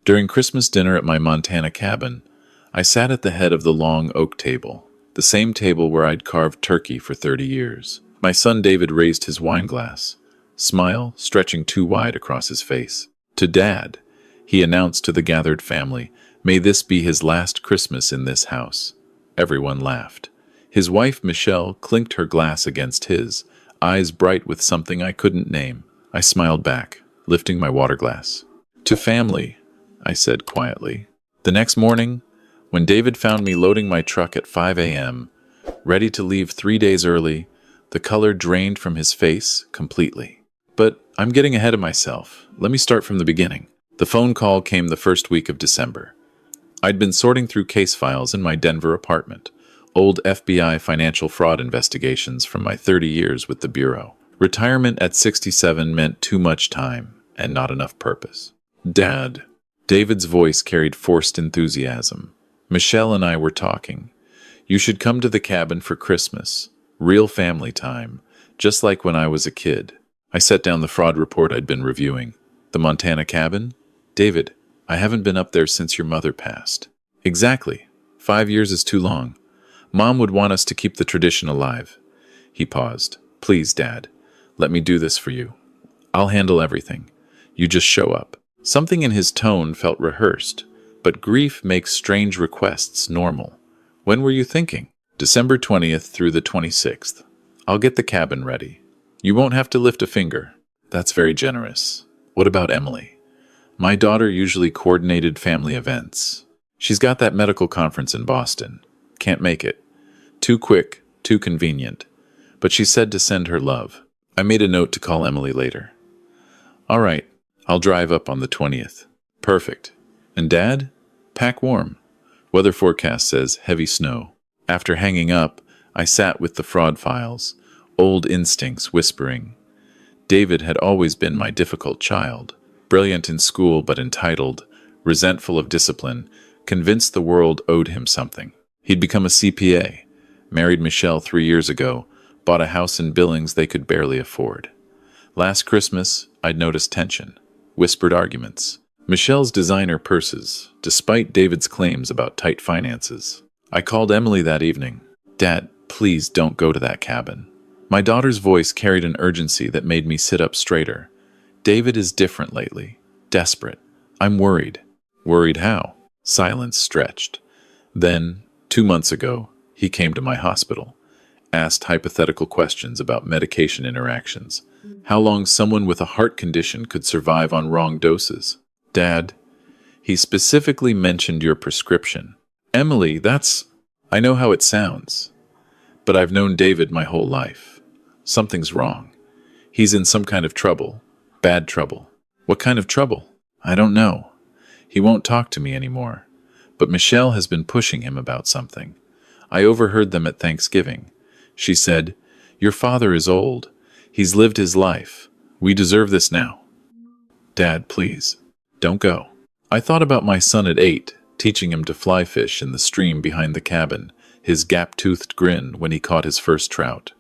During Christmas dinner at my Montana cabin, I sat at the head of the long oak table, the same table where I'd carved turkey for 30 years. My son David raised his wine glass, smile stretching too wide across his face. To Dad, he announced to the gathered family, "May this be his last Christmas in this house." Everyone laughed. His wife, Michelle, clinked her glass against his, eyes bright with something I couldn't name. I smiled back, lifting my water glass. "To family," I said quietly. The next morning, when David found me loading my truck at 5 a.m., ready to leave 3 days early, the color drained from his face completely. But I'm getting ahead of myself. Let me start from the beginning. The phone call came the first week of December. I'd been sorting through case files in my Denver apartment, old FBI financial fraud investigations from my 30 years with the Bureau. Retirement at 67 meant too much time and not enough purpose. "Dad." David's voice carried forced enthusiasm. "Michelle and I were talking. You should come to the cabin for Christmas. Real family time, just like when I was a kid." I set down the fraud report I'd been reviewing. "The Montana cabin? David, I haven't been up there since your mother passed." "Exactly. 5 years is too long. Mom would want us to keep the tradition alive." He paused. "Please, Dad, let me do this for you. I'll handle everything. You just show up." Something in his tone felt rehearsed, but grief makes strange requests normal. "When were you thinking?" "December 20th through the 26th. I'll get the cabin ready. You won't have to lift a finger." "That's very generous. What about Emily?" "My daughter usually coordinated family events. She's got that medical conference in Boston. Can't make it. Too quick, too convenient. But she said to send her love." I made a note to call Emily later. "All right, I'll drive up on the 20th. "Perfect. And Dad? Pack warm. Weather forecast says heavy snow." After hanging up, I sat with the fraud files, old instincts whispering. David had always been my difficult child, brilliant in school but entitled, resentful of discipline, convinced the world owed him something. He'd become a CPA, married Michelle 3 years ago, bought a house in Billings they could barely afford. Last Christmas, I'd noticed tension, whispered arguments. Michelle's designer purses, despite David's claims about tight finances. I called Emily that evening. "Dad, please don't go to that cabin." My daughter's voice carried an urgency that made me sit up straighter. "David is different lately. Desperate. I'm worried." "Worried how?" Silence stretched. Then, 2 months ago, he came to my hospital, asked hypothetical questions about medication interactions, how long someone with a heart condition could survive on wrong doses. "Dad, he specifically mentioned your prescription." "Emily, I know how it sounds, but I've known David my whole life. Something's wrong. He's in some kind of trouble. Bad trouble." "What kind of trouble?" "I don't know. He won't talk to me anymore. But Michelle has been pushing him about something. I overheard them at Thanksgiving. She said, 'Your father is old. He's lived his life. We deserve this now.' Dad, please, don't go." I thought about my son at 8, teaching him to fly fish in the stream behind the cabin, his gap-toothed grin when he caught his first trout.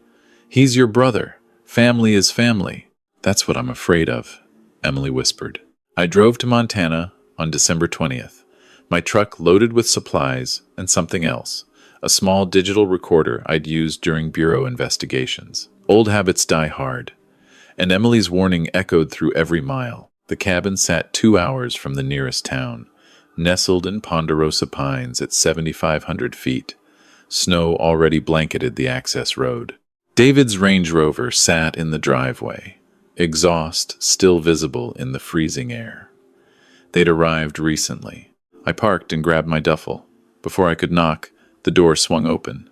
"He's your brother. Family is family." "That's what I'm afraid of," Emily whispered. I drove to Montana on December 20th, my truck loaded with supplies and something else, a small digital recorder I'd used during Bureau investigations. Old habits die hard, and Emily's warning echoed through every mile. The cabin sat 2 hours from the nearest town, nestled in ponderosa pines at 7,500 feet. Snow already blanketed the access road. David's Range Rover sat in the driveway, exhaust still visible in the freezing air. They'd arrived recently. I parked and grabbed my duffel. Before I could knock, the door swung open.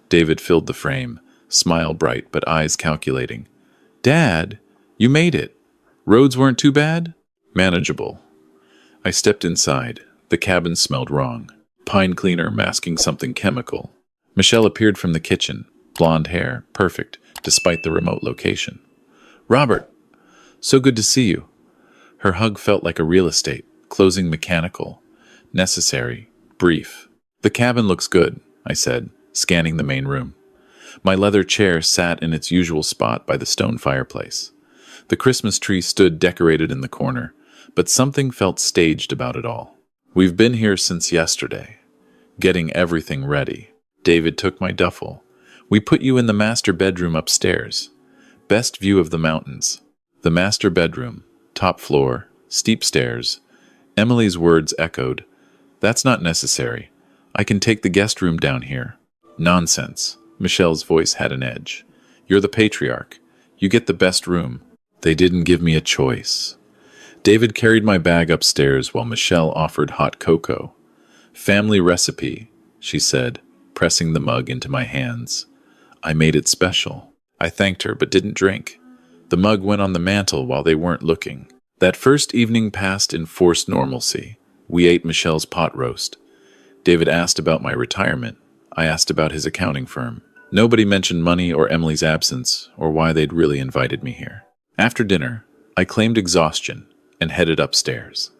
David filled the frame, smile bright but eyes calculating. "Dad, you made it. Roads weren't too bad?" "Manageable." I stepped inside. The cabin smelled wrong. Pine cleaner masking something chemical. Michelle appeared from the kitchen, blonde hair, perfect, despite the remote location. "Robert, so good to see you." Her hug felt like a real estate, closing mechanical, necessary, brief. "The cabin looks good," I said, scanning the main room. My leather chair sat in its usual spot by the stone fireplace. The Christmas tree stood decorated in the corner, but something felt staged about it all. We've been here since yesterday, getting everything ready. David took my duffel. We put you in the master bedroom upstairs. Best view of the mountains. The master bedroom, top floor, steep stairs. Emily's words echoed. That's not necessary. I can take the guest room down here. Nonsense. Michelle's voice had an edge. You're the patriarch. You get the best room. They didn't give me a choice. David carried my bag upstairs while Michelle offered hot cocoa. Family recipe, she said, pressing the mug into my hands. I made it special. I thanked her but didn't drink. The mug went on the mantel while they weren't looking. That first evening passed in forced normalcy. We ate Michelle's pot roast. David asked about my retirement. I asked about his accounting firm. Nobody mentioned money or Emily's absence or why they'd really invited me here. After dinner, I claimed exhaustion and headed upstairs.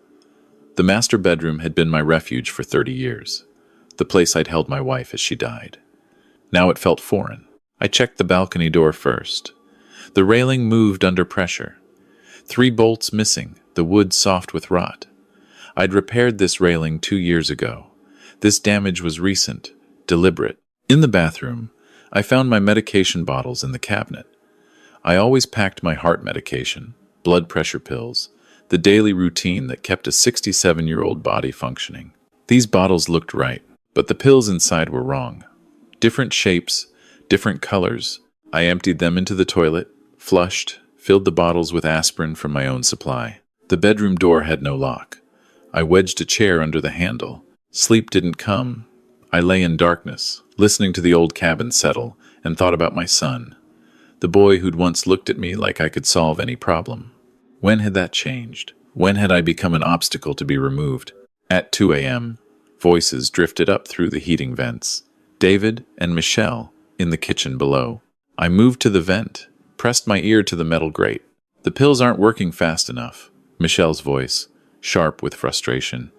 The master bedroom had been my refuge for 30 years, the place I'd held my wife as she died. Now it felt foreign. I checked the balcony door first. The railing moved under pressure. 3 bolts missing, the wood soft with rot. I'd repaired this railing 2 years ago. This damage was recent, deliberate. In the bathroom, I found my medication bottles in the cabinet. I always packed my heart medication, blood pressure pills, the daily routine that kept a 67-year-old body functioning. These bottles looked right, but the pills inside were wrong. Different shapes, different colors. I emptied them into the toilet, flushed, filled the bottles with aspirin from my own supply. The bedroom door had no lock. I wedged a chair under the handle. Sleep didn't come. I lay in darkness, listening to the old cabin settle, and thought about my son, the boy who'd once looked at me like I could solve any problem. When had that changed? When had I become an obstacle to be removed? At 2 a.m., voices drifted up through the heating vents. David and Michelle in the kitchen below. I moved to the vent, pressed my ear to the metal grate. The pills aren't working fast enough. Michelle's voice, sharp with frustration.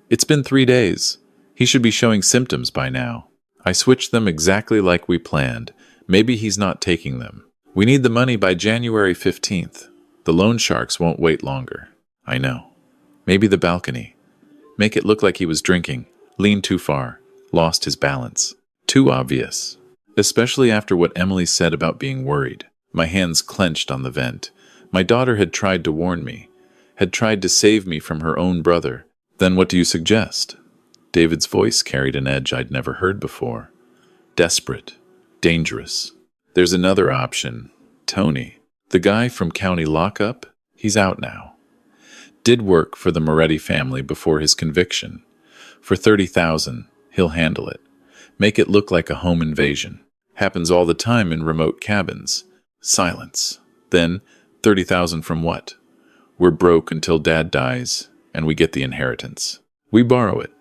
It's been 3 days. He should be showing symptoms by now. I switched them exactly like we planned. Maybe he's not taking them. We need the money by January 15th. The loan sharks won't wait longer. I know. Maybe the balcony. Make it look like he was drinking, leaned too far, lost his balance. Too obvious. Especially after what Emily said about being worried. My hands clenched on the vent. My daughter had tried to warn me, had tried to save me from her own brother. Then what do you suggest? David's voice carried an edge I'd never heard before. Desperate. Dangerous. There's another option. Tony. The guy from county lockup? He's out now. Did work for the Moretti family before his conviction. For $30,000, he'll handle it. Make it look like a home invasion. Happens all the time in remote cabins. Silence. Then, $30,000 from what? We're broke until Dad dies, and we get the inheritance. We borrow it.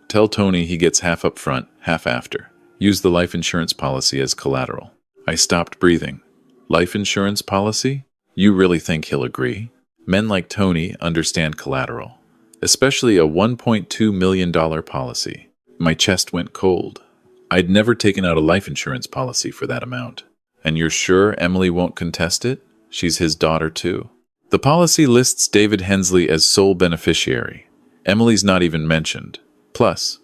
Tell Tony he gets half up front, half after. Use the life insurance policy as collateral. I stopped breathing. Life insurance policy? You really think he'll agree? Men like Tony understand collateral, especially a $1.2 million policy. My chest went cold. I'd never taken out a life insurance policy for that amount. And you're sure Emily won't contest it? She's his daughter too. The policy lists David Hensley as sole beneficiary. Emily's not even mentioned. Plus,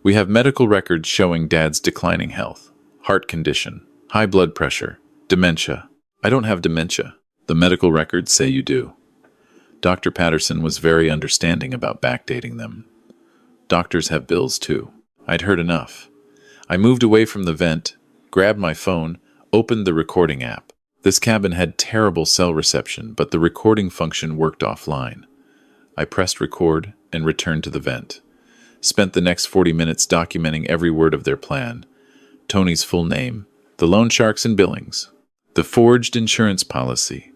we have medical records showing Dad's declining health, heart condition, high blood pressure, dementia. I don't have dementia. The medical records say you do. Dr. Patterson was very understanding about backdating them. Doctors have bills too. I'd heard enough. I moved away from the vent, grabbed my phone, opened the recording app. This cabin had terrible cell reception, but the recording function worked offline. I pressed record and returned to the vent. Spent the next 40 minutes documenting every word of their plan. Tony's full name, the loan sharks and billings, the forged insurance policy,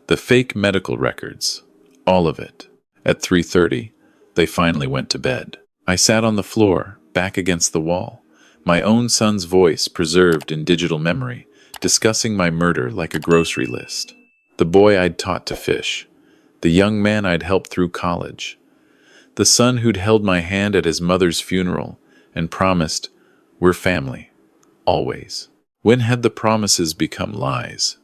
the fake medical records, all of it. At 3:30, they finally went to bed. I sat on the floor, back against the wall, my own son's voice preserved in digital memory, discussing my murder like a grocery list. The boy I'd taught to fish, the young man I'd helped through college, the son who'd held my hand at his mother's funeral and promised, we're family, always. When had the promises become lies?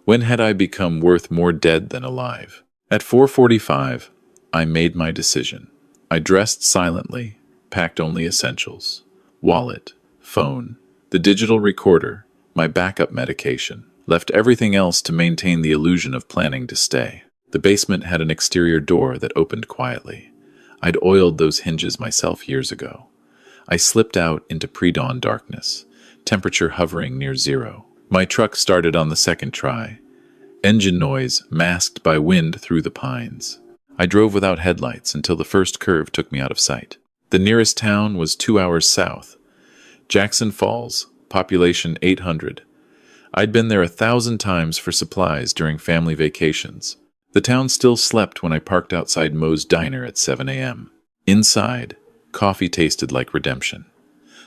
When had I become worth more dead than alive? At 4:45, I made my decision. I dressed silently, packed only essentials. Wallet, phone, the digital recorder, my backup medication. Left everything else to maintain the illusion of planning to stay. The basement had an exterior door that opened quietly. I'd oiled those hinges myself years ago. I slipped out into pre-dawn darkness, temperature hovering near zero. My truck started on the second try, engine noise masked by wind through the pines. I drove without headlights until the first curve took me out of sight. The nearest town was 2 hours south. Jackson Falls, population 800. I'd been there 1,000 times for supplies during family vacations. The town still slept when I parked outside Moe's Diner at 7 a.m. Inside, coffee tasted like redemption.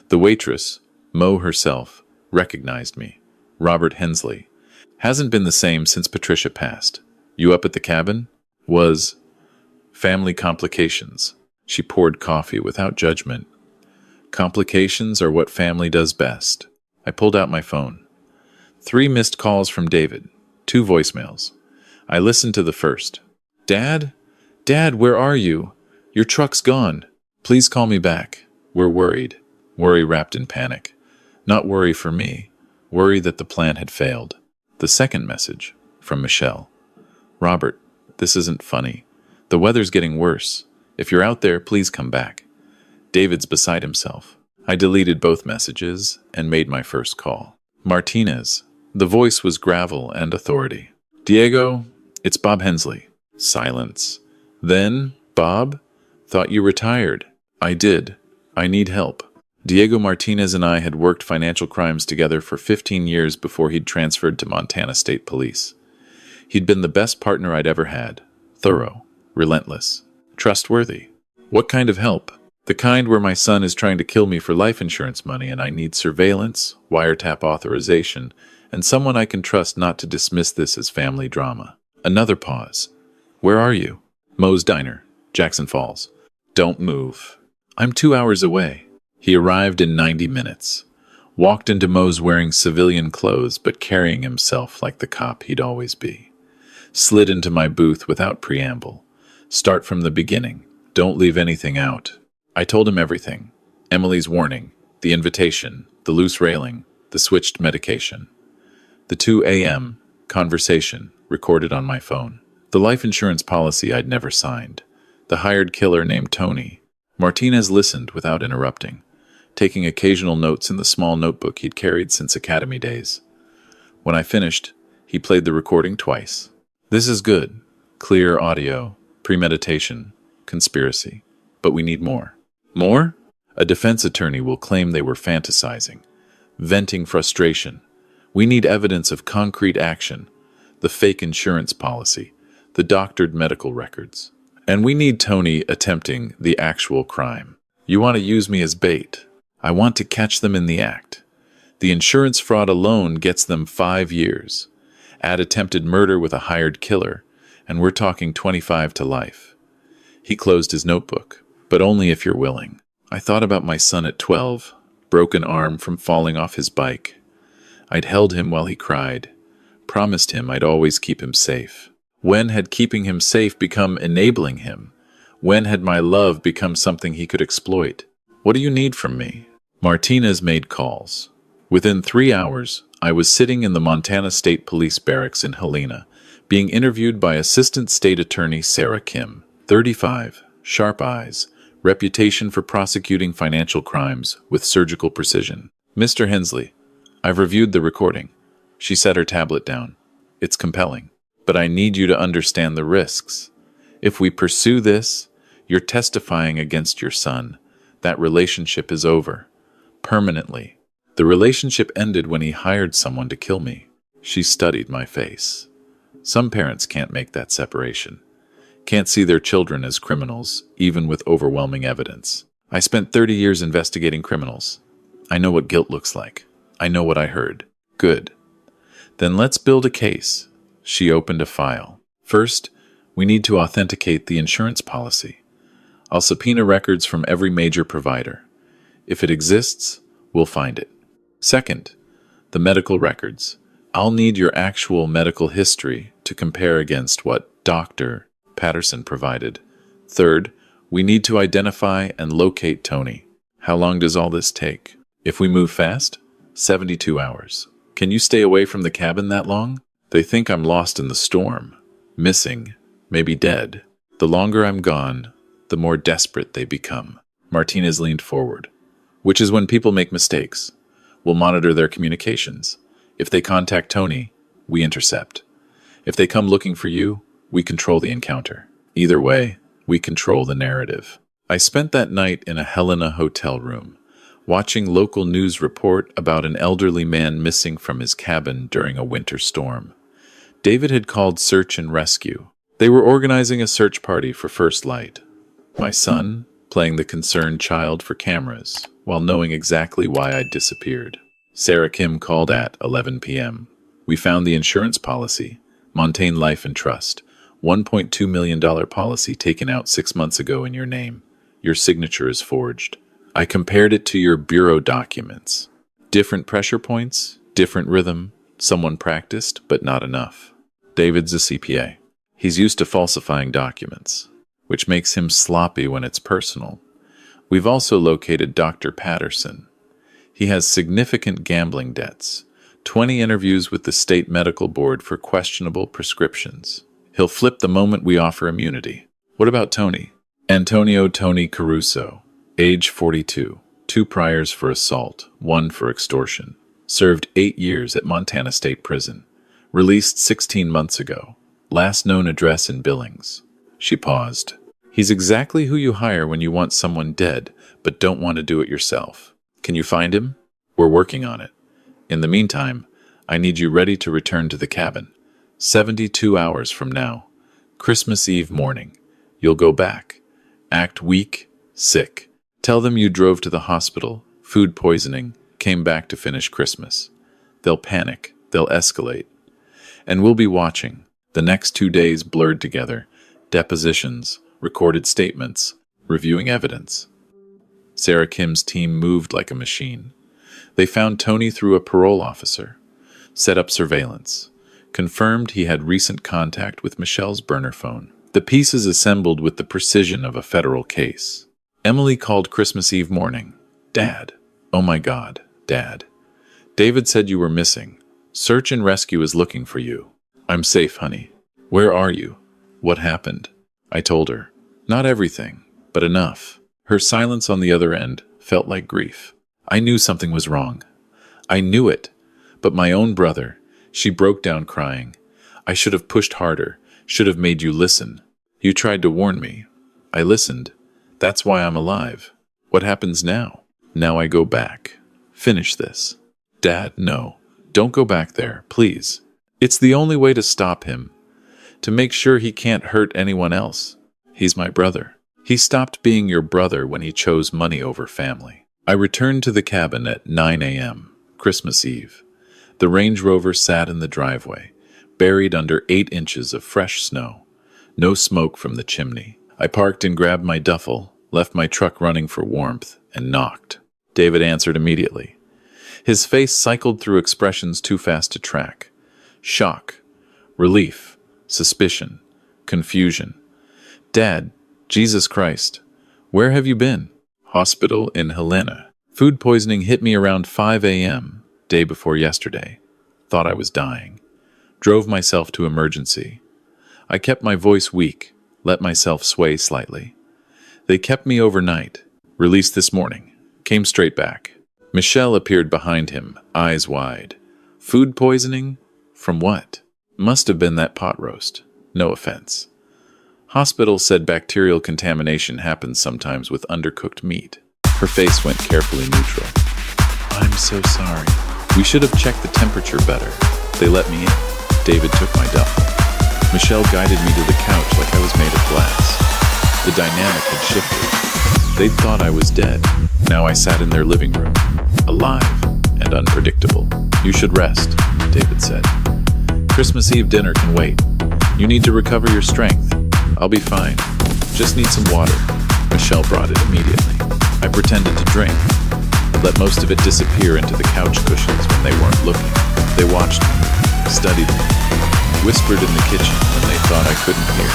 The waitress, Moe herself, recognized me. Robert Hensley. Hasn't been the same since Patricia passed. You up at the cabin? Was family complications. She poured coffee without judgment. Complications are what family does best. I pulled out my phone. 3 missed calls from David. 2 voicemails. I listened to the first. Dad? Dad, where are you? Your truck's gone. Please call me back. We're worried. Worry wrapped in panic. Not worry for me. Worry that the plan had failed. The second message, from Michelle. Robert, this isn't funny. The weather's getting worse. If you're out there, please come back. David's beside himself. I deleted both messages and made my first call. Martinez. The voice was gravel and authority. Diego, it's Bob Hensley. Silence. Then, Bob? Thought you retired. I did. I need help. Diego Martinez and I had worked financial crimes together for 15 years before he'd transferred to Montana State Police. He'd been the best partner I'd ever had. Thorough, relentless, trustworthy. What kind of help? The kind where my son is trying to kill me for life insurance money and I need surveillance, wiretap authorization, and someone I can trust not to dismiss this as family drama. Another pause. Where are you? Moe's Diner, Jackson Falls. Don't move. I'm 2 hours away. He arrived in 90 minutes. Walked into Moe's wearing civilian clothes but carrying himself like the cop he'd always be. Slid into my booth without preamble. Start from the beginning. Don't leave anything out. I told him everything. Emily's warning, the invitation, the loose railing, the switched medication. The 2 a.m. conversation recorded on my phone. The life insurance policy I'd never signed. The hired killer named Tony. Martinez listened without interrupting, taking occasional notes in the small notebook he'd carried since academy days. When I finished, he played the recording twice. This is good. Clear audio, premeditation, conspiracy. But we need more. More? A defense attorney will claim they were fantasizing, venting frustration. We need evidence of concrete action, the fake insurance policy, the doctored medical records. And we need Tony attempting the actual crime. You want to use me as bait. I want to catch them in the act. The insurance fraud alone gets them 5 years. Add attempted murder with a hired killer, and we're talking 25 to life. He closed his notebook, but only if you're willing. I thought about my son at 12, broken arm from falling off his bike. I'd held him while he cried, promised him I'd always keep him safe. When had keeping him safe become enabling him? When had my love become something he could exploit? What do you need from me? Martinez made calls. Within 3 hours, I was sitting in the Montana State Police barracks in Helena, being interviewed by Assistant State Attorney Sarah Kim, 35, sharp eyes, reputation for prosecuting financial crimes with surgical precision. Mr. Hensley, I've reviewed the recording. She set her tablet down. It's compelling, but I need you to understand the risks. If we pursue this, you're testifying against your son. That relationship is over. Permanently. The relationship ended when he hired someone to kill me. She studied my face. Some parents can't make that separation. Can't see their children as criminals, even with overwhelming evidence. I spent 30 years investigating criminals. I know what guilt looks like. I know what I heard. Good. Then let's build a case. She opened a file. First, we need to authenticate the insurance policy. I'll subpoena records from every major provider. If it exists, we'll find it. Second, the medical records. I'll need your actual medical history to compare against what Dr. Patterson provided. Third, we need to identify and locate Tony. How long does all this take? If we move fast, 72 hours. Can you stay away from the cabin that long? They think I'm lost in the storm, missing, maybe dead. The longer I'm gone, the more desperate they become. Martinez leaned forward. Which is when people make mistakes. We'll monitor their communications. If they contact Tony, we intercept. If they come looking for you, we control the encounter. Either way, we control the narrative. I spent that night in a Helena hotel room, watching local news report about an elderly man missing from his cabin during a winter storm. David had called search and rescue. They were organizing a search party for first light. My son, playing the concerned child for cameras, while knowing exactly why I'd disappeared. Sarah Kim called at 11 p.m. We found the insurance policy, Montaigne Life and Trust, $1.2 million policy taken out 6 months ago in your name. Your signature is forged. I compared it to your bureau documents. Different pressure points, different rhythm. Someone practiced, but not enough. David's a CPA. He's used to falsifying documents, which makes him sloppy when it's personal. We've also located Dr. Patterson. He has significant gambling debts, 20 interviews with the state medical board for questionable prescriptions. He'll flip the moment we offer immunity. What about Tony? Antonio Tony Caruso, age 42, 2 priors for assault, 1 for extortion. Served 8 years at Montana State Prison. Released 16 months ago. Last known address in Billings. She paused. He's exactly who you hire when you want someone dead, but don't want to do it yourself. Can you find him? We're working on it. In the meantime, I need you ready to return to the cabin. 72 hours from now. Christmas Eve morning. You'll go back. Act weak, sick. Tell them you drove to the hospital, food poisoning, came back to finish Christmas. They'll panic. They'll escalate. And we'll be watching. The next 2 days blurred together. Depositions, recorded statements, reviewing evidence. Sarah Kim's team moved like a machine. They found Tony through a parole officer, set up surveillance, confirmed he had recent contact with Michelle's burner phone. The pieces assembled with the precision of a federal case. Emily called Christmas Eve morning. Dad. Oh my God, Dad. David said you were missing. Search and rescue is looking for you. I'm safe, honey. Where are you? What happened? I told her. Not everything, but enough. Her silence on the other end felt like grief. I knew something was wrong. I knew it. But my own brother, she broke down crying. I should have pushed harder, should have made you listen. You tried to warn me. I listened. That's why I'm alive. What happens now? Now I go back. Finish this. Dad, no. Don't go back there, please. It's the only way to stop him. To make sure he can't hurt anyone else. He's my brother. He stopped being your brother when he chose money over family. I returned to the cabin at 9 a.m., Christmas Eve. The Range Rover sat in the driveway, buried under 8 inches of fresh snow. No smoke from the chimney. I parked and grabbed my duffel, left my truck running for warmth, and knocked. David answered immediately. His face cycled through expressions too fast to track. Shock, relief, suspicion, confusion. Dad, Jesus Christ, where have you been? Hospital in Helena. Food poisoning hit me around 5 a.m., day before yesterday. Thought I was dying. Drove myself to emergency. I kept my voice weak, let myself sway slightly. They kept me overnight. Released this morning. Came straight back. Michelle appeared behind him, eyes wide. Food poisoning? From what? Must have been that pot roast. No offense. Hospital said bacterial contamination happens sometimes with undercooked meat. Her face went carefully neutral. I'm so sorry. We should have checked the temperature better. They let me in. David took my duffel. Michelle guided me to the couch like I was made of glass. The dynamic had shifted. They'd thought I was dead. Now I sat in their living room, alive and unpredictable. You should rest, David said. Christmas Eve dinner can wait. You need to recover your strength. I'll be fine. Just need some water. Michelle brought it immediately. I pretended to drink. Let most of it disappear into the couch cushions when they weren't looking. They watched me, studied me, whispered in the kitchen when they thought I couldn't hear.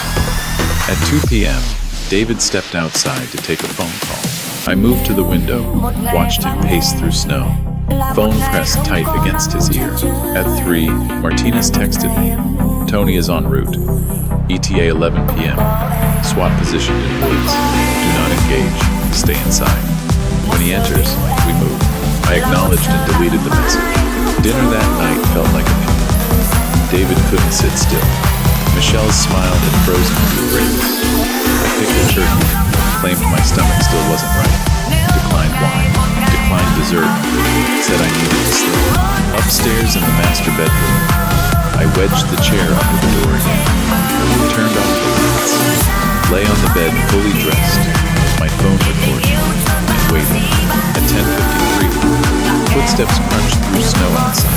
At 2 p.m., David stepped outside to take a phone call. I moved to the window, watched him pace through snow. Phone pressed tight against his ear. At 3, Martinez texted me. Tony is en route. ETA 11 p.m. SWAT positioned in woods. Do not engage. Stay inside. When he enters, we move. I acknowledged and deleted the message. Dinner that night felt like a meal. David couldn't sit still. Michelle smiled and froze into embraces. I picked a turkey, claimed my stomach still wasn't right. Declined wine, declined dessert, said I needed to sleep. Upstairs in the master bedroom, I wedged the chair under the door again, turned off the lights, lay on the bed fully dressed, my phone recording, and waited. At 10:53, footsteps crunched through snow outside.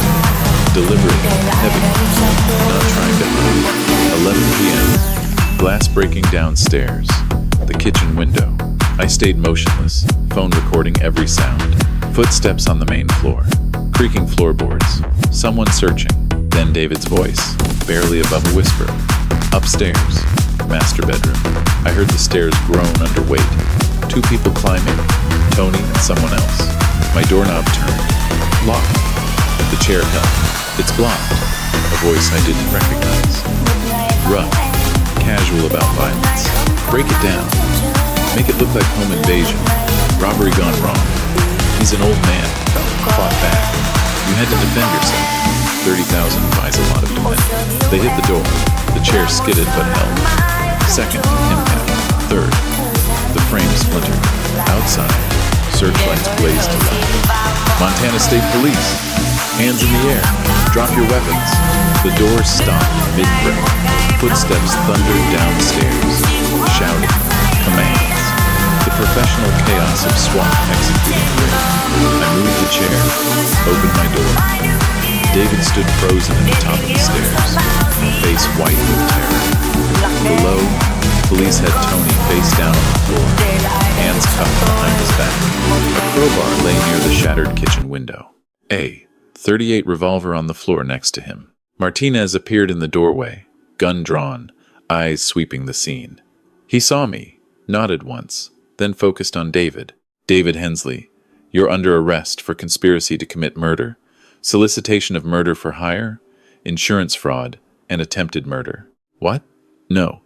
Deliberate, heavy, not trying to hide. 11 p.m., glass breaking downstairs, the kitchen window. I stayed motionless, phone recording every sound. Footsteps on the main floor, creaking floorboards, someone searching. Then David's voice, barely above a whisper. Upstairs, master bedroom. I heard the stairs groan under weight. 2 people climbing, Tony and someone else. My doorknob turned, locked. The chair held. It's blocked. A voice I didn't recognize. Rough, casual about violence. Break it down. Make it look like home invasion. Robbery gone wrong. He's an old man. Fought back. You had to defend yourself. 30,000 buys a lot of defense. They hit the door. The chair skidded but held. Second, impact. Third, the frame splintered. Outside, searchlights blazed to life. Montana State Police. Hands in the air. Drop your weapons. The door stopped mid-breath. Footsteps thundered downstairs. Shouting. Commands. The professional chaos of SWAT executing raid. I moved the chair. Opened my door. David stood frozen at the top of the stairs. Face white with terror. Below, police had Tony face down on the floor. Hands cuffed behind his back. A crowbar lay near the shattered kitchen window. A .38 revolver on the floor next to him. Martinez appeared in the doorway, gun drawn, eyes sweeping the scene. He saw me, nodded once, then focused on David. David Hensley, you're under arrest for conspiracy to commit murder, solicitation of murder for hire, insurance fraud, and attempted murder. What? No,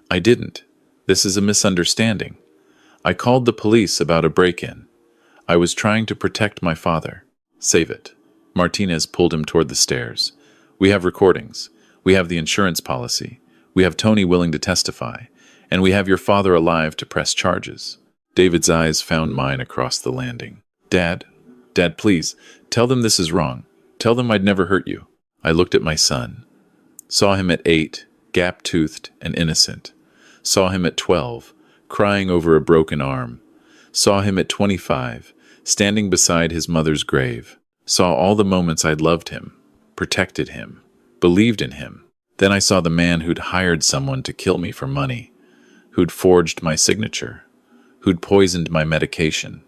I didn't. This is a misunderstanding. I called the police about a break-in. I was trying to protect my father. Save it. Martinez pulled him toward the stairs. We have recordings. We have the insurance policy. We have Tony willing to testify. And we have your father alive to press charges. David's eyes found mine across the landing. Dad, please, tell them this is wrong. Tell them I'd never hurt you. I looked at my son. Saw him at 8, gap-toothed and innocent. Saw him at 12, crying over a broken arm. Saw him at 25, standing beside his mother's grave. Saw all the moments I'd loved him, protected him, believed in him. Then I saw the man who'd hired someone to kill me for money, who'd forged my signature, who'd poisoned my medication,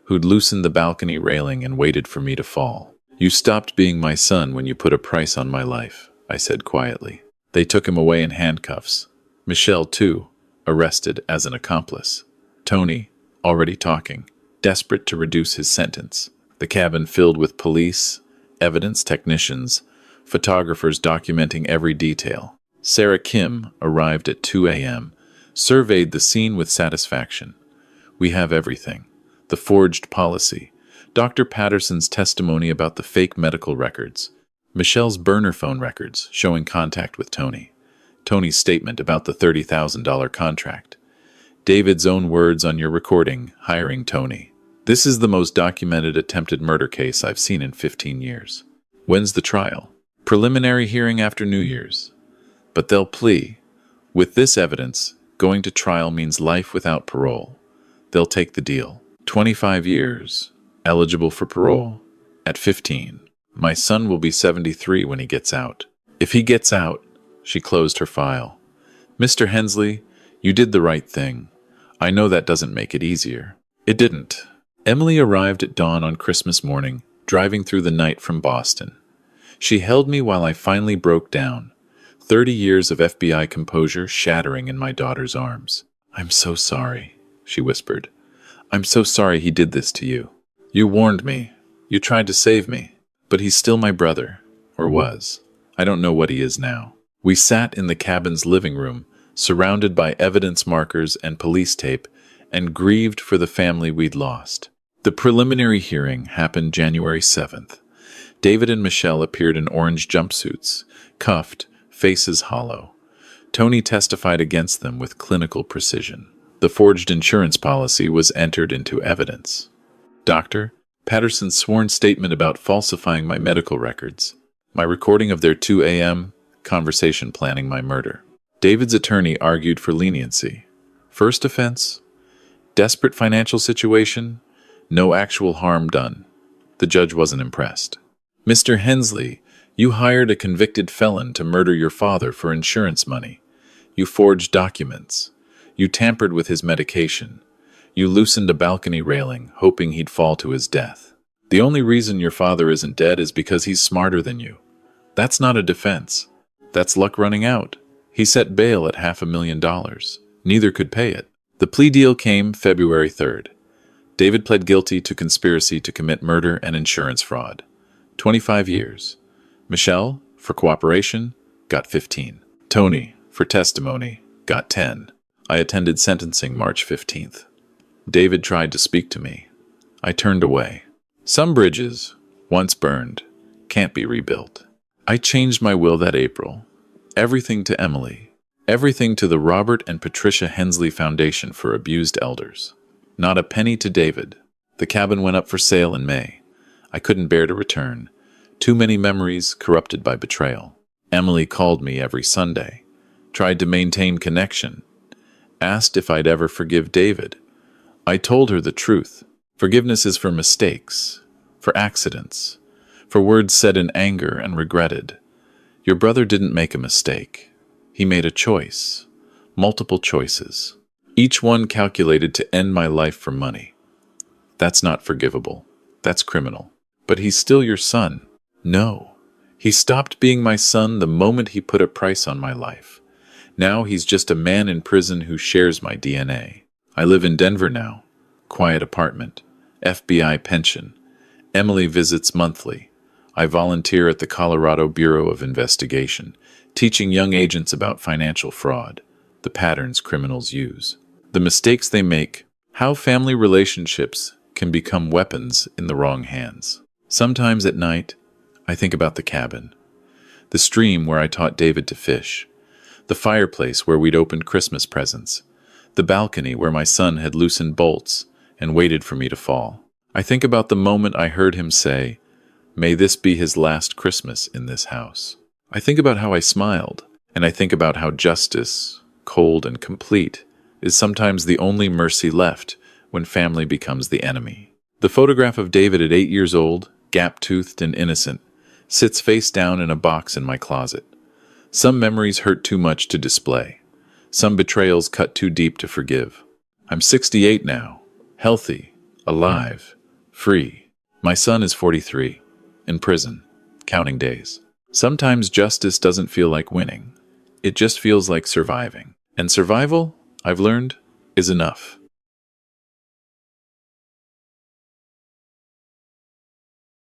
who'd loosened the balcony railing and waited for me to fall. You stopped being my son when you put a price on my life, I said quietly. They took him away in handcuffs. Michelle, too, arrested as an accomplice. Tony, already talking, desperate to reduce his sentence. The cabin filled with police, evidence technicians, photographers documenting every detail. Sarah Kim arrived at 2 a.m., surveyed the scene with satisfaction. We have everything. The forged policy, Dr. Patterson's testimony about the fake medical records, Michelle's burner phone records showing contact with Tony, Tony's statement about the $30,000 contract, David's own words on your recording hiring Tony. This is the most documented attempted murder case I've seen in 15 years. When's the trial? Preliminary hearing after New Year's. But they'll plea. With this evidence, going to trial means life without parole. They'll take the deal. 25 years. Eligible for parole. At 15. My son will be 73 when he gets out. If he gets out, she closed her file. Mr. Hensley, you did the right thing. I know that doesn't make it easier. It didn't. Emily arrived at dawn on Christmas morning, driving through the night from Boston. She held me while I finally broke down, 30 years of FBI composure shattering in my daughter's arms. "I'm so sorry," she whispered. "I'm so sorry he did this to you. You warned me. You tried to save me. But he's still my brother. Or was. I don't know what he is now." We sat in the cabin's living room, surrounded by evidence markers and police tape, and grieved for the family we'd lost. The preliminary hearing happened January 7th. David and Michelle appeared in orange jumpsuits, cuffed, faces hollow. Tony testified against them with clinical precision. The forged insurance policy was entered into evidence. Dr. Patterson's sworn statement about falsifying my medical records. My recording of their 2 a.m. conversation planning my murder. David's attorney argued for leniency. First offense? Desperate financial situation? No actual harm done. The judge wasn't impressed. "Mr. Hensley, you hired a convicted felon to murder your father for insurance money. You forged documents. You tampered with his medication. You loosened a balcony railing, hoping he'd fall to his death. The only reason your father isn't dead is because he's smarter than you. That's not a defense. That's luck running out. He set bail at $500,000. Neither could pay it." The plea deal came February 3rd. David pled guilty to conspiracy to commit murder and insurance fraud. 25 years. Michelle, for cooperation, got 15. Tony, for testimony, got 10. I attended sentencing March 15th. David tried to speak to me. I turned away. Some bridges, once burned, can't be rebuilt. I changed my will that April. Everything to Emily. Everything to the Robert and Patricia Hensley Foundation for Abused Elders. Not a penny to David. The cabin went up for sale in May. I couldn't bear to return. Too many memories corrupted by betrayal. Emily called me every Sunday. Tried to maintain connection. Asked if I'd ever forgive David. I told her the truth. Forgiveness is for mistakes, for accidents, for words said in anger and regretted. Your brother didn't make a mistake. He made a choice. Multiple choices. Each one calculated to end my life for money. That's not forgivable. That's criminal. But he's still your son. No. He stopped being my son the moment he put a price on my life. Now he's just a man in prison who shares my DNA. I live in Denver now. Quiet apartment. FBI pension. Emily visits monthly. I volunteer at the Colorado Bureau of Investigation, teaching young agents about financial fraud, the patterns criminals use, the mistakes they make, how family relationships can become weapons in the wrong hands. Sometimes at night, I think about the cabin, the stream where I taught David to fish, the fireplace where we'd opened Christmas presents, the balcony where my son had loosened bolts and waited for me to fall. I think about the moment I heard him say, "May this be his last Christmas in this house." I think about how I smiled, and I think about how justice, cold and complete, is sometimes the only mercy left when family becomes the enemy. The photograph of David at 8 years old, gap-toothed and innocent, sits face down in a box in my closet. Some memories hurt too much to display. Some betrayals cut too deep to forgive. I'm 68 now, healthy, alive, free. My son is 43, in prison, counting days. Sometimes justice doesn't feel like winning. It just feels like surviving. And survival, I've learned, is enough.